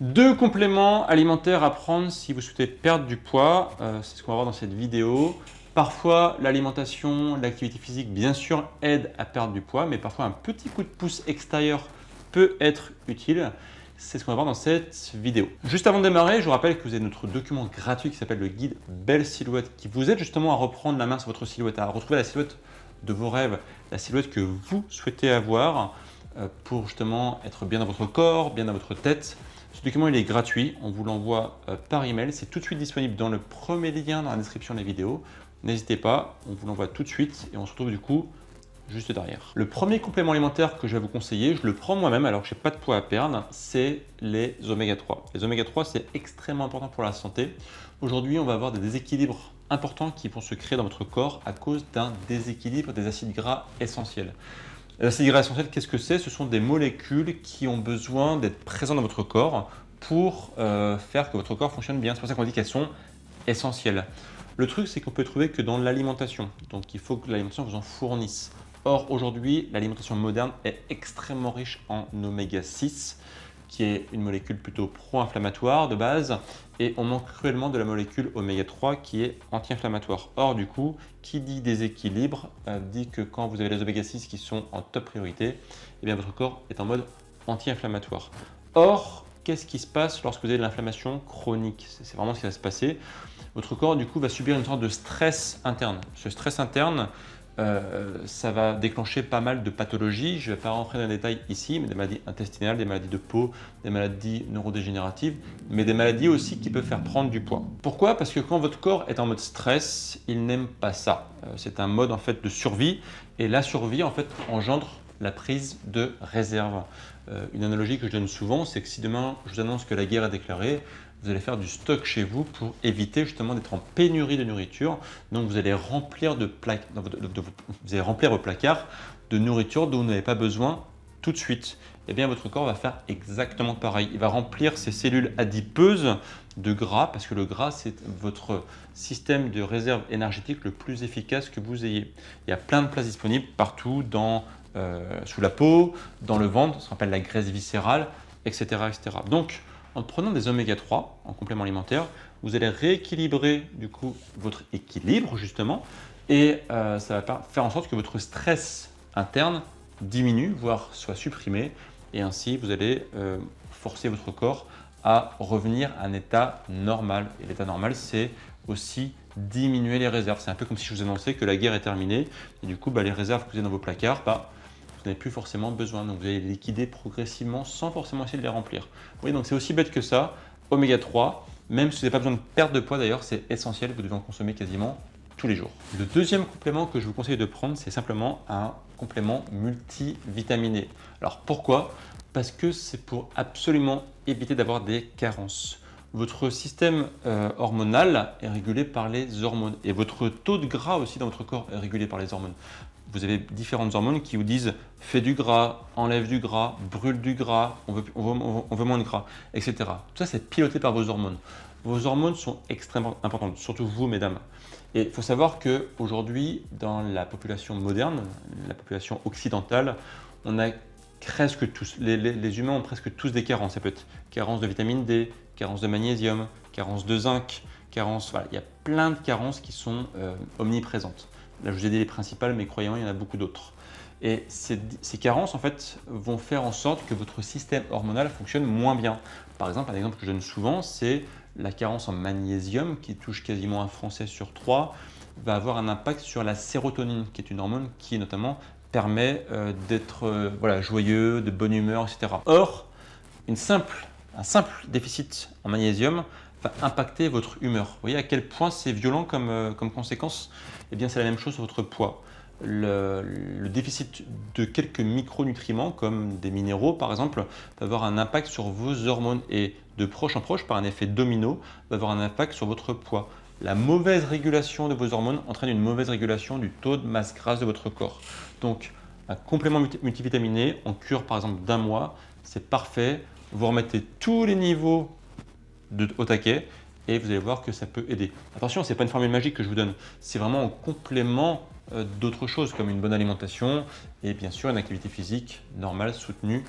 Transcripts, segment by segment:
Deux compléments alimentaires à prendre si vous souhaitez perdre du poids, c'est ce qu'on va voir dans cette vidéo. Parfois, l'alimentation, l'activité physique, bien sûr, aide à perdre du poids, mais parfois un petit coup de pouce extérieur peut être utile. C'est ce qu'on va voir dans cette vidéo. Juste avant de démarrer, je vous rappelle que vous avez notre document gratuit qui s'appelle le guide Belle Silhouette, qui vous aide justement à reprendre la main sur votre silhouette, à retrouver la silhouette de vos rêves, la silhouette que vous souhaitez avoir pour justement être bien dans votre corps, bien dans votre tête. Ce document il est gratuit, on vous l'envoie par email, c'est tout de suite disponible dans le premier lien dans la description de la vidéo. N'hésitez pas, on vous l'envoie tout de suite et on se retrouve du coup juste derrière. Le premier complément alimentaire que je vais vous conseiller, je le prends moi-même alors que je n'ai pas de poids à perdre, c'est les oméga 3. Les oméga 3 c'est extrêmement important pour la santé. Aujourd'hui on va avoir des déséquilibres importants qui vont se créer dans votre corps à cause d'un déséquilibre des acides gras essentiels. Les acides gras essentiels, qu'est-ce que c'est? Ce sont des molécules qui ont besoin d'être présentes dans votre corps pour faire que votre corps fonctionne bien. C'est pour ça qu'on dit qu'elles sont essentielles. Le truc, c'est qu'on peut trouver que dans l'alimentation. Donc, il faut que l'alimentation vous en fournisse. Or, aujourd'hui, l'alimentation moderne est extrêmement riche en oméga 6, qui est une molécule plutôt pro-inflammatoire de base, et on manque cruellement de la molécule oméga 3 qui est anti-inflammatoire. Or, du coup, qui dit déséquilibre dit que quand vous avez les oméga 6 qui sont en top priorité, eh bien, votre corps est en mode anti-inflammatoire. Or, qu'est-ce qui se passe lorsque vous avez de l'inflammation chronique? C'est vraiment ce qui va se passer. Votre corps, du coup, va subir une sorte de stress interne. Ce stress interne, ça va déclencher pas mal de pathologies. Je ne vais pas rentrer dans les détails ici, mais des maladies intestinales, des maladies de peau, des maladies neurodégénératives, mais des maladies aussi qui peuvent faire prendre du poids. Pourquoi? Parce que quand votre corps est en mode stress, il n'aime pas ça. C'est un mode en fait de survie, et la survie en fait engendre la prise de réserve. Une analogie que je donne souvent, c'est que si demain je vous annonce que la guerre est déclarée, vous allez faire du stock chez vous pour éviter justement d'être en pénurie de nourriture. Donc vous allez remplir, vous allez remplir vos placards de nourriture dont vous n'avez pas besoin tout de suite. Eh bien votre corps va faire exactement pareil. Il va remplir ses cellules adipeuses de gras parce que le gras c'est votre système de réserve énergétique le plus efficace que vous ayez. Il y a plein de places disponibles partout sous la peau, dans le ventre, ce qu'on appelle la graisse viscérale, etc., etc. Donc, en prenant des oméga 3 en complément alimentaire, vous allez rééquilibrer du coup votre équilibre justement et ça va faire en sorte que votre stress interne diminue, voire soit supprimé et ainsi vous allez forcer votre corps à revenir à un état normal. Et l'état normal, c'est aussi diminuer les réserves. C'est un peu comme si je vous annonçais que la guerre est terminée et du coup les réserves que vous avez dans vos placards, vous n'avez plus forcément besoin. Donc vous allez les liquider progressivement sans forcément essayer de les remplir. Vous voyez, donc c'est aussi bête que ça. Oméga 3, même si vous n'avez pas besoin de perdre de poids d'ailleurs, c'est essentiel, vous devez en consommer quasiment tous les jours. Le deuxième complément que je vous conseille de prendre, c'est simplement un complément multivitaminé. Alors pourquoi? Parce que c'est pour absolument éviter d'avoir des carences. Votre système hormonal est régulé par les hormones et votre taux de gras aussi dans votre corps est régulé par les hormones. Vous avez différentes hormones qui vous disent fais du gras, enlève du gras, brûle du gras, on veut moins de gras, etc. Tout ça, c'est piloté par vos hormones. Vos hormones sont extrêmement importantes, surtout vous, mesdames. Et il faut savoir qu'aujourd'hui, dans la population moderne, la population occidentale, on a presque tous, les humains ont presque tous des carences. Ça peut être carence de vitamine D, carence de magnésium, carence de zinc, voilà, il y a plein de carences qui sont omniprésentes. Là, je vous ai dit les principales, mais croyez-moi, il y en a beaucoup d'autres. Et ces carences, en fait, vont faire en sorte que votre système hormonal fonctionne moins bien. Par exemple, un exemple que je donne souvent, c'est la carence en magnésium, qui touche quasiment un Français sur 3, va avoir un impact sur la sérotonine, qui est une hormone qui, notamment, permet d'être joyeux, de bonne humeur, etc. Or, un simple déficit en magnésium va impacter votre humeur. Vous voyez à quel point c'est violent comme conséquence? Eh bien, c'est la même chose sur votre poids. Le déficit de quelques micronutriments, comme des minéraux par exemple, va avoir un impact sur vos hormones et de proche en proche, par un effet domino, va avoir un impact sur votre poids. La mauvaise régulation de vos hormones entraîne une mauvaise régulation du taux de masse grasse de votre corps. Donc, un complément multivitaminé en cure par exemple d'1 mois, c'est parfait. Vous remettez tous les niveaux au taquet et vous allez voir que ça peut aider. Attention, ce n'est pas une formule magique que je vous donne, c'est vraiment en complément d'autres choses comme une bonne alimentation et bien sûr une activité physique normale, soutenue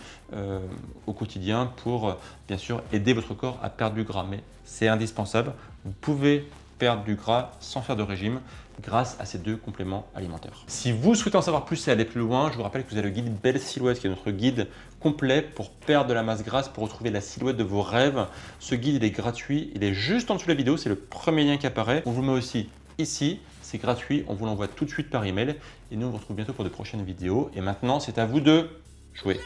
au quotidien pour bien sûr aider votre corps à perdre du gras. Mais c'est indispensable, vous pouvez perdre du gras sans faire de régime grâce à ces 2 compléments alimentaires. Si vous souhaitez en savoir plus et aller plus loin, je vous rappelle que vous avez le guide Belle Silhouette qui est notre guide complet pour perdre de la masse grasse, pour retrouver la silhouette de vos rêves. Ce guide il est gratuit, il est juste en dessous de la vidéo, c'est le premier lien qui apparaît. On vous le met aussi ici, c'est gratuit, on vous l'envoie tout de suite par email et nous on vous retrouve bientôt pour de prochaines vidéos. Et maintenant c'est à vous de jouer.